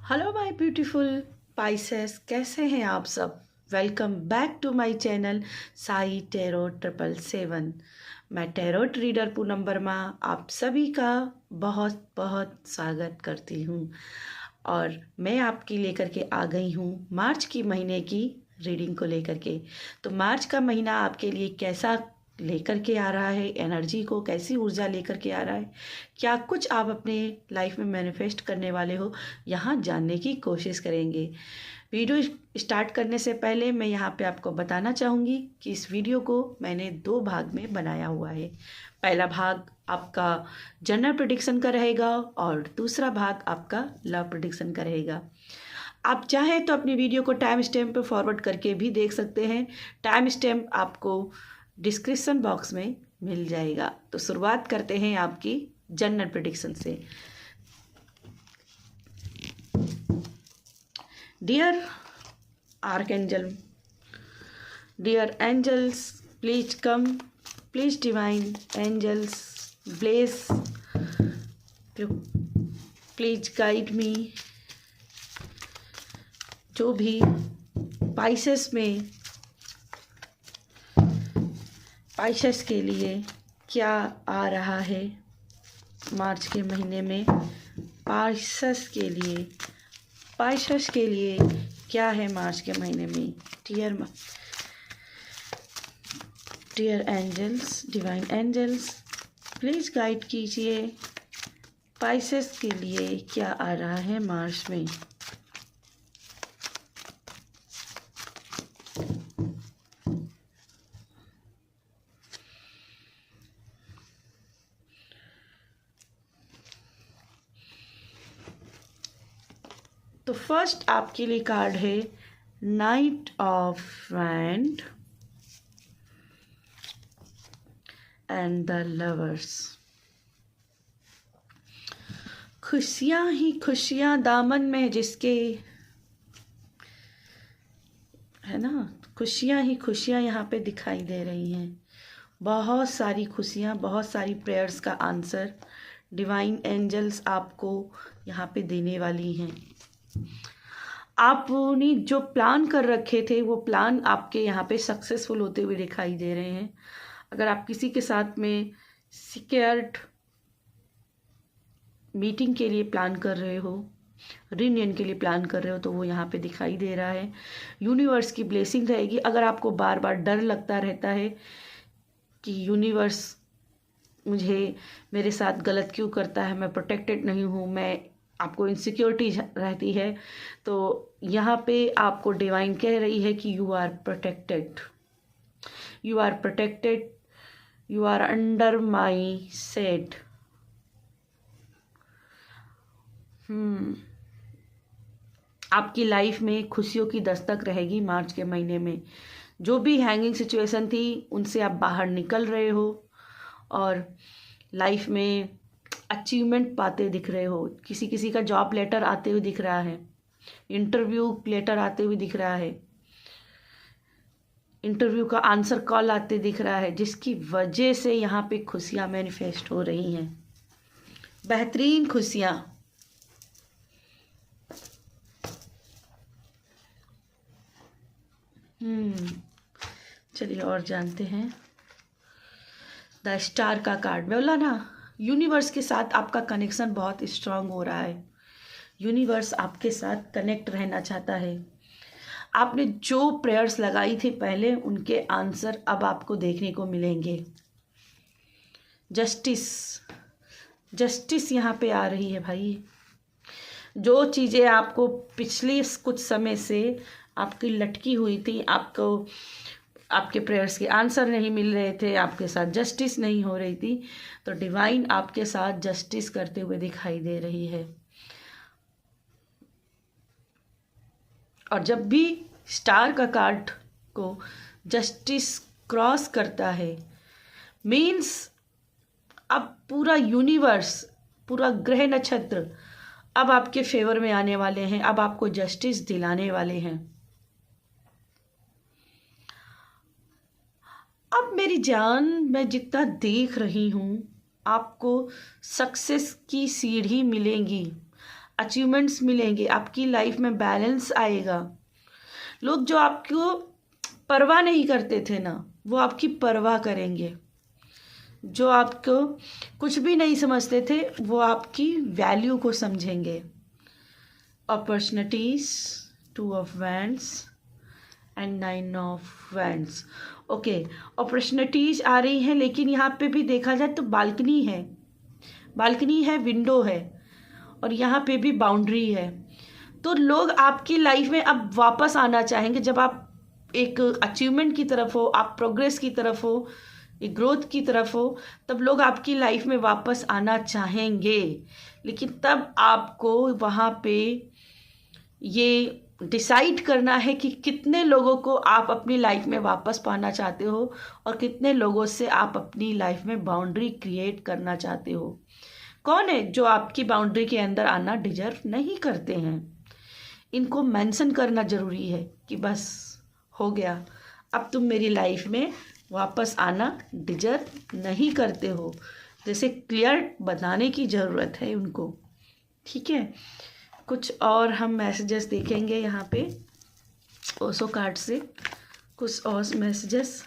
Hello my beautiful Pisces, कैसे हैं आप सब। Welcome back to my channel Sai tarot 777। मैं टैरोट रीडर पूनम वर्मा आप सभी का बहुत बहुत स्वागत करती हूँ और मैं आपकी लेकर के आ गई हूँ मार्च की महीने की रीडिंग को लेकर के। तो मार्च का महीना आपके लिए कैसा लेकर के आ रहा है, एनर्जी को कैसी ऊर्जा लेकर के आ रहा है, क्या कुछ आप अपने लाइफ में मैनिफेस्ट करने वाले हो, यहाँ जानने की कोशिश करेंगे। वीडियो स्टार्ट करने से पहले मैं यहाँ पे आपको बताना चाहूँगी कि इस वीडियो को मैंने 2 भाग में बनाया हुआ है। पहला भाग आपका जनरल प्रेडिक्शन का रहेगा और दूसरा भाग आपका लव प्रेडिक्शन का रहेगा। आप चाहें तो अपनी वीडियो को टाइम स्टैम्प पे फॉरवर्ड करके भी देख सकते हैं। टाइम स्टैम्प आपको डिस्क्रिप्शन बॉक्स में मिल जाएगा। तो शुरुआत करते हैं आपकी जनरल प्रेडिक्शन से। Dear archangel, dear angels, please come, please divine angels bless, please guide me. जो भी पाइसेस में पाइसेस के लिए क्या आ रहा है मार्च के महीने में, पाइसेस के लिए क्या है मार्च के महीने में। Dear angels, divine angels, please guide कीजिए पाइसेस के लिए क्या आ रहा है मार्च में। तो फर्स्ट आपके लिए कार्ड है night of wand and the lovers. खुशियां ही खुशियां दामन में जिसके, है ना, खुशियां ही खुशियां यहाँ पे दिखाई दे रही हैं। बहुत सारी खुशियां, बहुत सारी प्रेयर्स का आंसर डिवाइन एंजल्स आपको यहाँ पे देने वाली हैं। आपने जो प्लान कर रखे थे वो प्लान आपके यहाँ पे सक्सेसफुल होते हुए दिखाई दे रहे हैं। अगर आप किसी के साथ में सिक्योर्ड मीटिंग के लिए प्लान कर रहे हो, रियूनियन के लिए प्लान कर रहे हो, तो वो यहाँ पे दिखाई दे रहा है। यूनिवर्स की ब्लेसिंग रहेगी। अगर आपको बार बार डर लगता रहता है कि यूनिवर्स मुझे, मेरे साथ गलत क्यों करता है, मैं प्रोटेक्टेड नहीं हूँ, मैं, आपको इनसिक्योरिटी रहती है, तो यहाँ पे आपको डिवाइन कह रही है कि you are protected, you are protected, you are under my shade. आपकी लाइफ में खुशियों की दस्तक रहेगी मार्च के महीने में। जो भी हैंगिंग सिचुएशन थी उनसे आप बाहर निकल रहे हो और लाइफ में अचीवमेंट पाते दिख रहे हो। किसी किसी का जॉब लेटर आते हुए दिख रहा है, इंटरव्यू लेटर आते हुए दिख रहा है, इंटरव्यू का आंसर कॉल आते दिख रहा है, जिसकी वजह से यहाँ पे खुशियाँ मैनिफेस्ट हो रही हैं, बेहतरीन खुशियाँ। चलिए और जानते हैं। द स्टार का कार्ड बोला ना, यूनिवर्स के साथ आपका कनेक्शन बहुत स्ट्रांग हो रहा है। यूनिवर्स आपके साथ कनेक्ट रहना चाहता है। आपने जो प्रेयर्स लगाई थी पहले, उनके आंसर अब आपको देखने को मिलेंगे। जस्टिस, जस्टिस यहाँ पे आ रही है भाई। जो चीज़ें आपको पिछले कुछ समय से आपकी लटकी हुई थी, आपको आपके प्रेयर्स के आंसर नहीं मिल रहे थे, आपके साथ जस्टिस नहीं हो रही थी, तो डिवाइन आपके साथ जस्टिस करते हुए दिखाई दे रही है। और जब भी स्टार का कार्ड को जस्टिस क्रॉस करता है, मीन्स अब पूरा यूनिवर्स, पूरा ग्रह नक्षत्र अब आपके फेवर में आने वाले हैं, अब आपको जस्टिस दिलाने वाले हैं। अब मेरी जान, मैं जितना देख रही हूँ आपको सक्सेस की सीढ़ी मिलेंगी। अचीवमेंट्स मिलेंगे, आपकी लाइफ में बैलेंस आएगा। लोग जो आपको परवाह नहीं करते थे ना, वो आपकी परवाह करेंगे। जो आपको कुछ भी नहीं समझते थे, वो आपकी वैल्यू को समझेंगे। Opportunities, 2 of wands and 9 of wands. Okay, opportunities आ रही हैं, लेकिन यहाँ पे भी देखा जाए तो बालकनी है, विंडो है, और यहाँ पे भी बाउंड्री है। तो लोग आपकी लाइफ में अब वापस आना चाहेंगे। जब आप एक अचीवमेंट की तरफ हो, आप प्रोग्रेस की तरफ हो, एक ग्रोथ की तरफ हो, तब लोग आपकी लाइफ में वापस आना चाहेंगे। लेकिन तब आपको वहाँ पे ये डिसाइड करना है कि कितने लोगों को आप अपनी लाइफ में वापस पाना चाहते हो और कितने लोगों से आप अपनी लाइफ में बाउंड्री क्रिएट करना चाहते हो। कौन है जो आपकी बाउंड्री के अंदर आना डिजर्व नहीं करते हैं, इनको मेंशन करना ज़रूरी है कि बस हो गया, अब तुम मेरी लाइफ में वापस आना डिजर्व नहीं करते हो। जैसे क्लियर बताने की ज़रूरत है उनको। ठीक है, कुछ और हम मैसेजेस देखेंगे यहाँ पे ओशो कार्ड से, कुछ और मैसेजेस।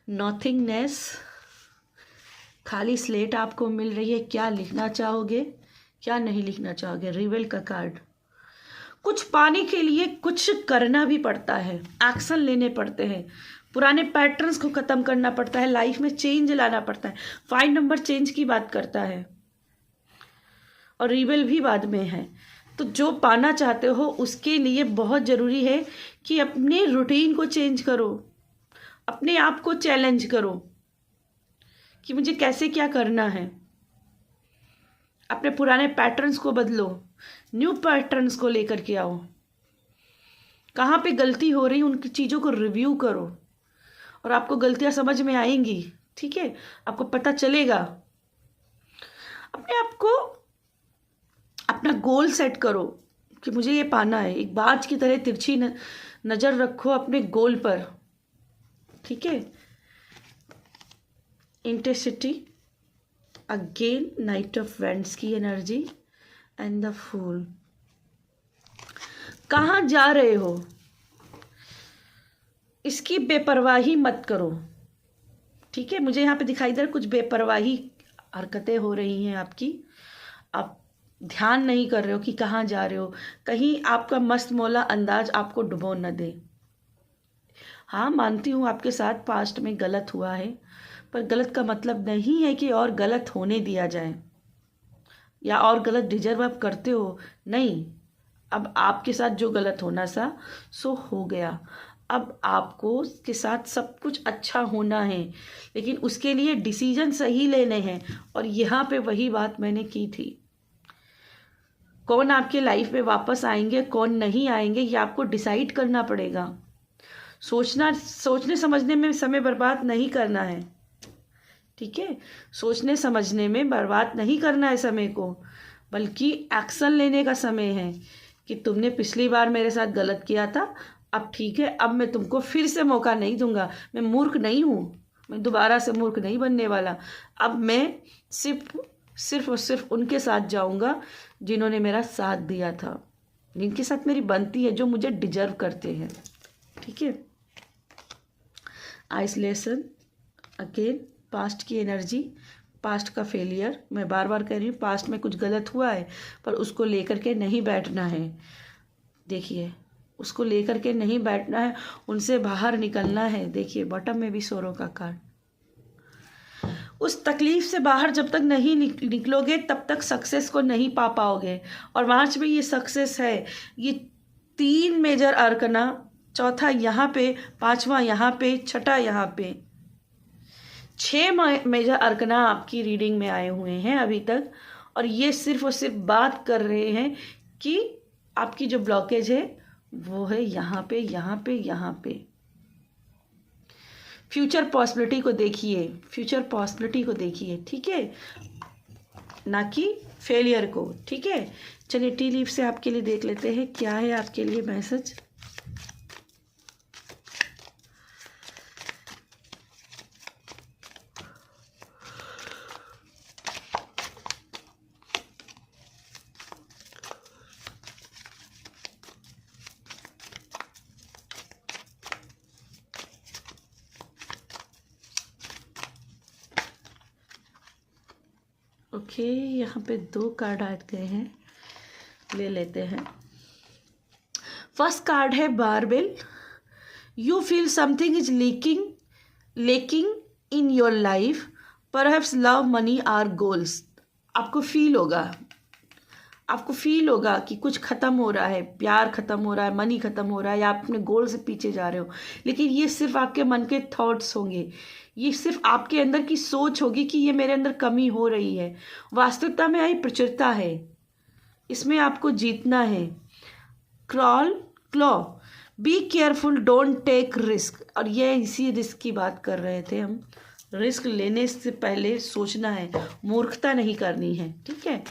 नॉथिंगनेस, खाली स्लेट आपको मिल रही है। क्या लिखना चाहोगे, क्या नहीं लिखना चाहोगे? रिवेल का कार्ड। कुछ पाने के लिए कुछ करना भी पड़ता है, एक्शन लेने पड़ते हैं, पुराने पैटर्न्स को ख़त्म करना पड़ता है, लाइफ में चेंज लाना पड़ता है। 5 नंबर चेंज की बात करता है और रिवेल भी बाद में है। तो जो पाना चाहते हो उसके लिए बहुत ज़रूरी है कि अपने रूटीन को चेंज करो, अपने आप को चैलेंज करो कि मुझे कैसे क्या करना है। अपने पुराने पैटर्न्स को बदलो, न्यू पैटर्न्स को लेकर के आओ। कहाँ पे गलती हो रही उनकी चीज़ों को रिव्यू करो और आपको गलतियाँ समझ में आएंगी। ठीक है, आपको पता चलेगा। अपने आप को अपना गोल सेट करो कि मुझे ये पाना है। एक बाज की तरह तिरछी नज़र रखो अपने गोल पर। ठीक है, intensity, again night of wands की एनर्जी एंड द फूल। कहाँ जा रहे हो इसकी बेपरवाही मत करो। ठीक है, मुझे यहाँ पे दिखाई दे रहा कुछ बेपरवाही हरकतें हो रही हैं आपकी। आप ध्यान नहीं कर रहे हो कि कहाँ जा रहे हो, कहीं आपका मस्त मौला अंदाज आपको डुबो न दे। हाँ, मानती हूँ आपके साथ पास्ट में गलत हुआ है, पर गलत का मतलब नहीं है कि और गलत होने दिया जाए या और गलत डिजर्व आप करते हो। नहीं, अब आपके साथ जो गलत होना था सो हो गया। अब आपको के साथ सब कुछ अच्छा होना है, लेकिन उसके लिए डिसीजन सही लेने हैं। और यहाँ पे वही बात मैंने की थी, कौन आपके लाइफ में वापस आएंगे, कौन नहीं आएंगे, ये आपको डिसाइड करना पड़ेगा। सोचने समझने में समय बर्बाद नहीं करना है। ठीक है, सोचने समझने में बर्बाद नहीं करना है समय को, बल्कि एक्शन लेने का समय है कि तुमने पिछली बार मेरे साथ गलत किया था, अब ठीक है, अब मैं तुमको फिर से मौका नहीं दूंगा। मैं मूर्ख नहीं हूँ, मैं दोबारा से मूर्ख नहीं बनने वाला। अब मैं सिर्फ और सिर्फ उनके साथ जाऊंगा जिन्होंने मेरा साथ दिया था, जिनके साथ मेरी बनती है, जो मुझे डिजर्व करते हैं। ठीक है, आइसोलेशन, अगेन पास्ट की एनर्जी, पास्ट का फेलियर। मैं बार बार कह रही हूँ, पास्ट में कुछ गलत हुआ है पर उसको लेकर के नहीं बैठना है। देखिए, उसको लेकर के नहीं बैठना है, उनसे बाहर निकलना है। देखिए, बॉटम में भी सोरो का कार्ड। उस तकलीफ से बाहर जब तक नहीं निकलोगे तब तक सक्सेस को नहीं पा पाओगे। और मार्च में ये सक्सेस है। ये 3 मेजर अर्कना, चौथा यहाँ पे, 5वां यहाँ पे, छठा यहाँ पे, 6 मेजर अर्कना आपकी रीडिंग में आए हुए हैं अभी तक। और ये सिर्फ और सिर्फ बात कर रहे हैं कि आपकी जो ब्लॉकेज है वो है यहाँ पे, यहाँ पे, यहाँ पे। फ्यूचर पॉसिबिलिटी को देखिए, फ्यूचर पॉसिबिलिटी को देखिए, ठीक है, ना कि फेलियर को, ठीक है। चलिए टी लीफ से आपके लिए देख लेते हैं क्या है आपके लिए मैसेज। ओके, यहाँ पे 2 कार्ड आ गए हैं, ले लेते हैं। फर्स्ट कार्ड है barbell. You feel something is lacking in your life, perhaps love, money or goals. आपको फील होगा कि कुछ ख़त्म हो रहा है, प्यार ख़त्म हो रहा है, मनी ख़त्म हो रहा है, या आप अपने गोल से पीछे जा रहे हो। लेकिन ये सिर्फ आपके मन के थॉट्स होंगे, ये सिर्फ आपके अंदर की सोच होगी कि ये मेरे अंदर कमी हो रही है। वास्तविकता में आई प्रचुरता है, इसमें आपको जीतना है। Claw, be careful, don't take risk. और ये इसी रिस्क की बात कर रहे थे हम। रिस्क लेने से पहले सोचना है, मूर्खता नहीं करनी है, ठीक है।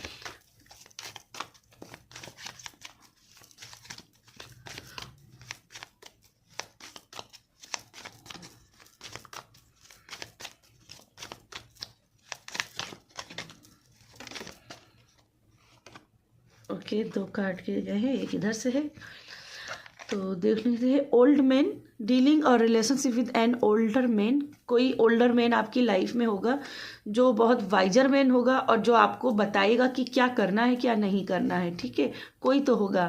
ओके, 2 कार्ड के गए हैं, एक इधर से है। तो देख लेते हैं। ओल्ड मैन, डीलिंग और relationship with an older man. कोई ओल्डर मैन आपकी लाइफ में होगा जो बहुत वाइजर मैन होगा और जो आपको बताएगा कि क्या करना है क्या नहीं करना है, ठीक है, कोई तो होगा।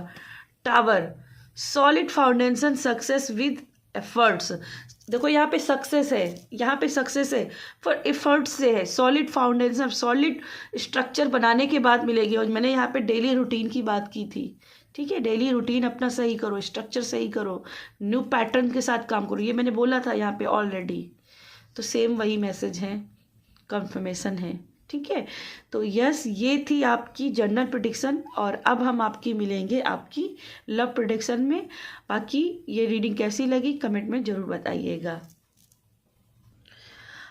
Tower, solid foundation, success with efforts. देखो यहाँ पे सक्सेस है, यहाँ पे सक्सेस है पर एफर्ट्स से है। सॉलिड फाउंडेशन, सॉलिड स्ट्रक्चर बनाने के बाद मिलेगी। और मैंने यहाँ पे डेली रूटीन की बात की थी, ठीक है। डेली रूटीन अपना सही करो, स्ट्रक्चर सही करो, न्यू पैटर्न के साथ काम करो, ये मैंने बोला था यहाँ पे ऑलरेडी। तो सेम वही मैसेज है, कंफर्मेशन है, ठीक है। तो यस, ये थी आपकी जनरल प्रेडिक्शन। और अब हम आपकी मिलेंगे आपकी लव प्रेडिक्शन में। बाकी ये रीडिंग कैसी लगी कमेंट में ज़रूर बताइएगा।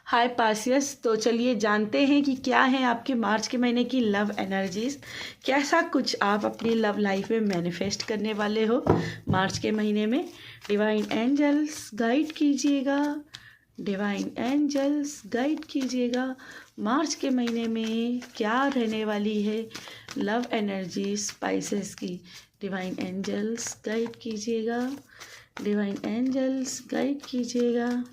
हाय पासियस, तो चलिए जानते हैं कि क्या है आपके मार्च के महीने की लव एनर्जीज। कैसा कुछ आप अपनी लव लाइफ में मैनिफेस्ट करने वाले हो मार्च के महीने में। डिवाइन एंजल्स गाइड कीजिएगा, डिवाइन एंजल्स गाइड कीजिएगा। मार्च के महीने में क्या रहने वाली है लव एनर्जी स्पाइसेस की। डिवाइन एंजल्स गाइड कीजिएगा, डिवाइन एंजल्स गाइड कीजिएगा।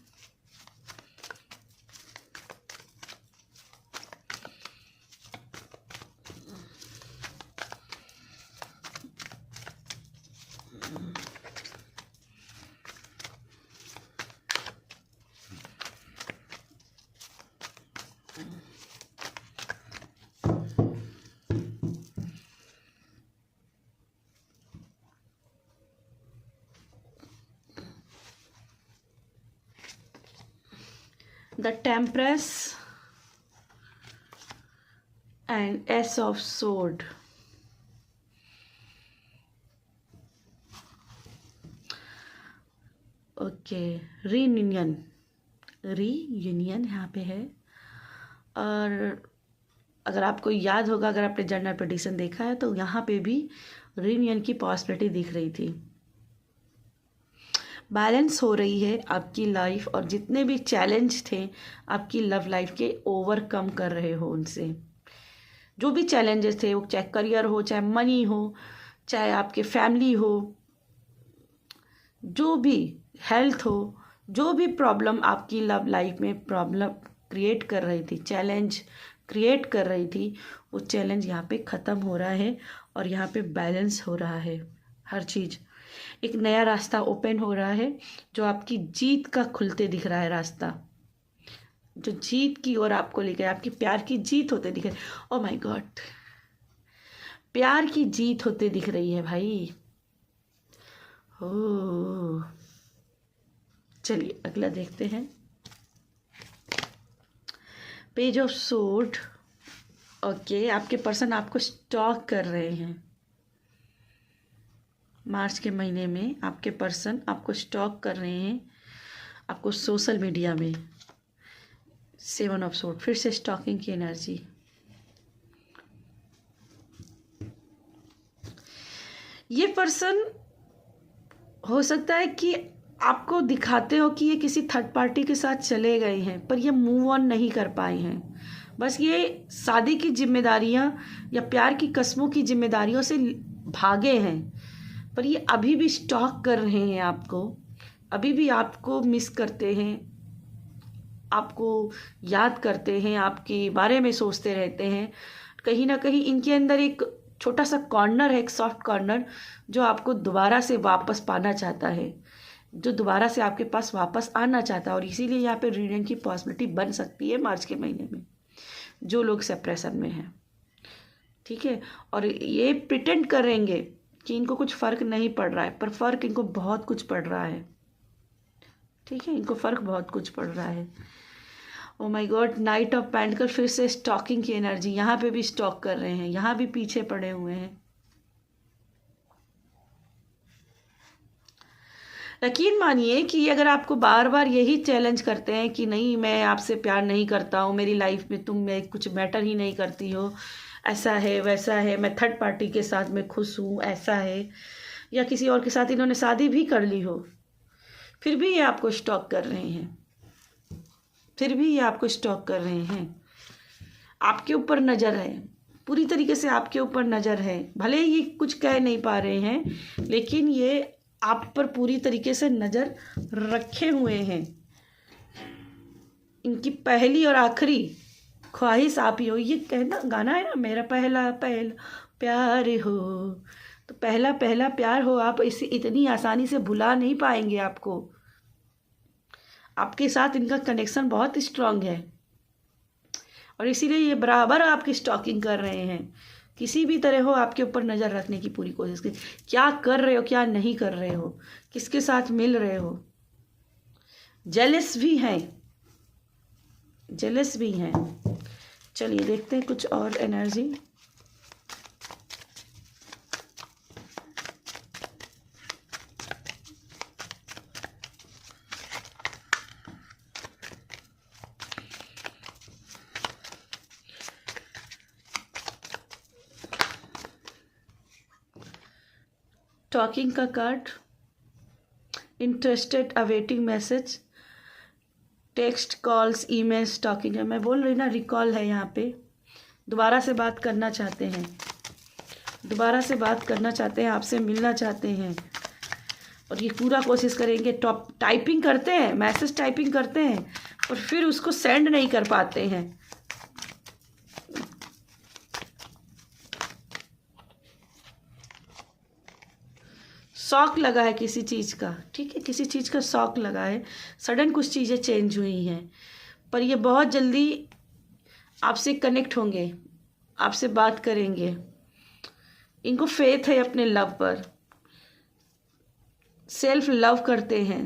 The Tempress and Ace of Sword. Okay, reunion यहाँ पे है। और अगर आपको याद होगा, अगर आपने जनरल प्रेडिक्शन देखा है तो यहाँ पे भी रीयूनियन की पॉसिबिलिटी दिख रही थी। बैलेंस हो रही है आपकी लाइफ, और जितने भी चैलेंज थे आपकी लव लाइफ के ओवरकम कर रहे हो उनसे। जो भी चैलेंजेस थे, वो चाहे करियर हो, चाहे मनी हो, चाहे आपके फैमिली हो, जो भी हेल्थ हो, जो भी प्रॉब्लम आपकी लव लाइफ में प्रॉब्लम क्रिएट कर रही थी, चैलेंज क्रिएट कर रही थी, वो चैलेंज यहाँ पे ख़त्म हो रहा है और यहाँ पे बैलेंस हो रहा है हर चीज़। एक नया रास्ता ओपन हो रहा है जो आपकी जीत का खुलते दिख रहा है रास्ता, जो जीत की ओर आपको लेकर, आपकी प्यार की जीत होते दिख रही है। ओह माय गॉड, प्यार की जीत होते दिख रही है भाई। ओह, चलिए अगला देखते हैं। पेज ऑफ सोर्ड, ओके, आपके पर्सन आपको स्टॉक कर रहे हैं। मार्च के महीने में आपके पर्सन आपको स्टॉक कर रहे हैं, आपको सोशल मीडिया में। 7 ऑफ सोर्ड, फिर से स्टॉकिंग की एनर्जी। ये पर्सन हो सकता है कि आपको दिखाते हो कि ये किसी थर्ड पार्टी के साथ चले गए हैं, पर ये मूव ऑन नहीं कर पाए हैं। बस ये शादी की जिम्मेदारियां या प्यार की कस्मों की जिम्मेदारियों से भागे हैं, पर ये अभी भी स्टॉक कर रहे हैं आपको, अभी भी आपको मिस करते हैं, आपको याद करते हैं, आपके बारे में सोचते रहते हैं। कहीं ना कहीं इनके अंदर एक छोटा सा कॉर्नर है, एक सॉफ्ट कॉर्नर, जो आपको दोबारा से वापस पाना चाहता है, जो दोबारा से आपके पास वापस आना चाहता है। और इसीलिए यहाँ पे रीयूनियन की पॉसिबिलिटी बन सकती है मार्च के महीने में, जो लोग सेपरेशन में हैं। ठीक है, और ये प्रिटेंड करेंगे कि इनको कुछ फ़र्क नहीं पड़ रहा है, पर फ़र्क इनको बहुत कुछ पड़ रहा है। ठीक है, इनको फ़र्क बहुत कुछ पड़ रहा है। Oh my God, night of pentacle, फिर से स्टॉकिंग की एनर्जी। यहाँ पे भी स्टॉक कर रहे हैं, यहाँ भी पीछे पड़े हुए हैं। यकीन मानिए कि अगर आपको बार बार यही चैलेंज करते हैं कि नहीं, मैं आपसे प्यार नहीं करता हूँ, मेरी लाइफ में तुम में कुछ मैटर ही नहीं करती हो, ऐसा है वैसा है, मैं थर्ड पार्टी के साथ में खुश हूँ, ऐसा है, या किसी और के साथ इन्होंने शादी भी कर ली हो, फिर भी ये आपको स्टॉक कर रहे हैं, फिर भी ये आपको स्टॉक कर रहे हैं। आपके ऊपर नज़र है, पूरी तरीके से आपके ऊपर नज़र है। भले ही ये कुछ कह नहीं पा रहे हैं, लेकिन ये आप पर पूरी तरीके से नज़र रखे हुए हैं। इनकी पहली और आखिरी ख्वाहिश आप ही हो। ये कहना गाना है ना, मेरा पहला पहला प्यार हो, तो पहला पहला प्यार हो। आप इसे इतनी आसानी से भुला नहीं पाएंगे। आपके साथ इनका कनेक्शन बहुत स्ट्रांग है, और इसीलिए ये बराबर आपकी स्टॉकिंग कर रहे हैं। किसी भी तरह हो आपके ऊपर नज़र रखने की पूरी कोशिश की, क्या कर रहे हो, क्या नहीं कर रहे हो, किसके साथ मिल रहे हो। जेलस भी हैं, जेलस भी हैं। चलिए देखते हैं कुछ और एनर्जी। टॉकिंग का card, interested, awaiting message, text, calls, emails, talking है। मैं बोल रही ना, रिकॉल है यहाँ पे। दोबारा से बात करना चाहते हैं, दोबारा से बात करना चाहते हैं, आपसे मिलना चाहते हैं, और ये पूरा कोशिश करेंगे। टाइपिंग करते हैं, मैसेज टाइपिंग करते हैं, और फिर उसको सेंड नहीं कर पाते हैं। शौक लगा है किसी चीज़ का। ठीक है, किसी चीज़ का शौक लगा है, सडन कुछ चीज़ें चेंज हुई हैं, पर ये बहुत जल्दी आपसे कनेक्ट होंगे, आपसे बात करेंगे। इनको फेथ है अपने लव पर, सेल्फ लव करते हैं,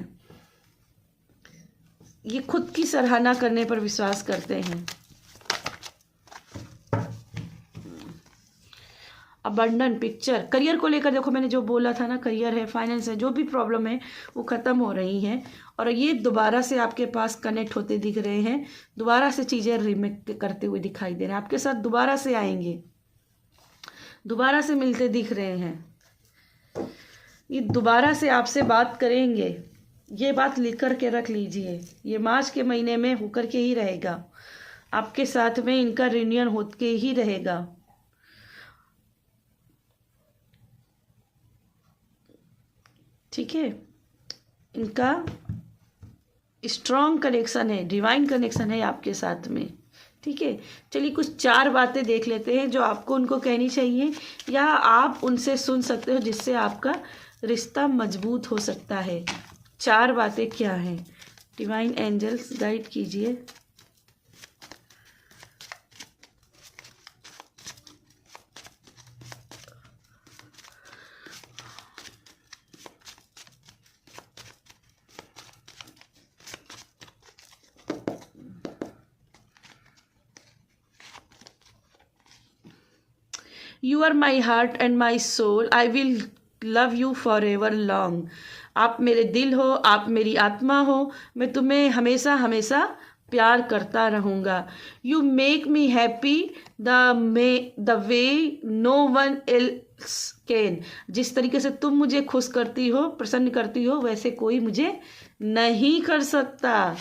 ये खुद की सराहना करने पर विश्वास करते हैं। अबंडन पिक्चर, करियर को लेकर देखो, मैंने जो बोला था ना, करियर है, फाइनेंस है, जो भी प्रॉब्लम है वो ख़त्म हो रही हैं, और ये दोबारा से आपके पास कनेक्ट होते दिख रहे हैं, दोबारा से चीज़ें रिमेक करते हुए दिखाई दे रहे हैं, आपके साथ दोबारा से आएंगे, दोबारा से मिलते दिख रहे हैं, ये दोबारा से आपसे बात करेंगे। ये बात लिख कर के रख लीजिए, ये मार्च के महीने में होकर के ही रहेगा, आपके साथ में इनका रियूनियन होके ही रहेगा। ठीक है, इनका स्ट्रॉन्ग कनेक्शन है, डिवाइन कनेक्शन है आपके साथ में। ठीक है, चलिए कुछ 4 बातें देख लेते हैं जो आपको उनको कहनी चाहिए, या आप उनसे सुन सकते हो, जिससे आपका रिश्ता मजबूत हो सकता है। 4 बातें क्या हैं? डिवाइन एंजल्स गाइड कीजिए। You are my heart and my soul, I will love you forever long. आप मेरे दिल हो, आप मेरी आत्मा हो, मैं तुम्हें हमेशा हमेशा प्यार करता रहूँगा। You make me happy the way no one else can. जिस तरीके से तुम मुझे खुश करती हो, प्रसन्न करती हो, वैसे कोई मुझे नहीं कर सकता।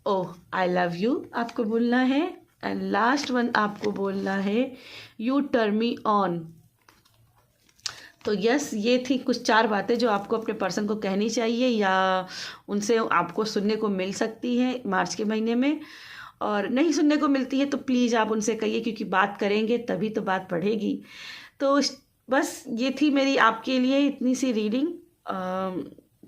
ओह आई लव यू आपको बोलना है। एंड लास्ट वन आपको बोलना है यू टर्न मी ऑन। तो यस, ये थी कुछ 4 बातें जो आपको अपने पर्सन को कहनी चाहिए या उनसे आपको सुनने को मिल सकती है मार्च के महीने में। और नहीं सुनने को मिलती है तो प्लीज़ आप उनसे कहिए, क्योंकि बात करेंगे तभी तो बात बढ़ेगी। तो बस ये थी मेरी आपके लिए इतनी सी रीडिंग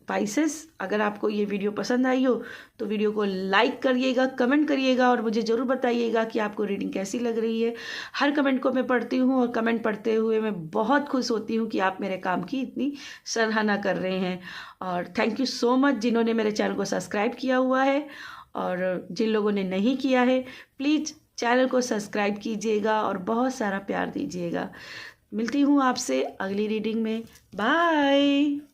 स्पाइसेस। अगर आपको ये वीडियो पसंद आई हो तो वीडियो को लाइक करिएगा, कमेंट करिएगा और मुझे ज़रूर बताइएगा कि आपको रीडिंग कैसी लग रही है। हर कमेंट को मैं पढ़ती हूँ और कमेंट पढ़ते हुए मैं बहुत खुश होती हूँ कि आप मेरे काम की इतनी सराहना कर रहे हैं। और थैंक यू सो मच जिन्होंने मेरे चैनल को सब्सक्राइब किया हुआ है, और जिन लोगों ने नहीं किया है प्लीज़ चैनल को सब्सक्राइब कीजिएगा और बहुत सारा प्यार दीजिएगा। मिलती हूँ आपसे अगली रीडिंग में। बाय।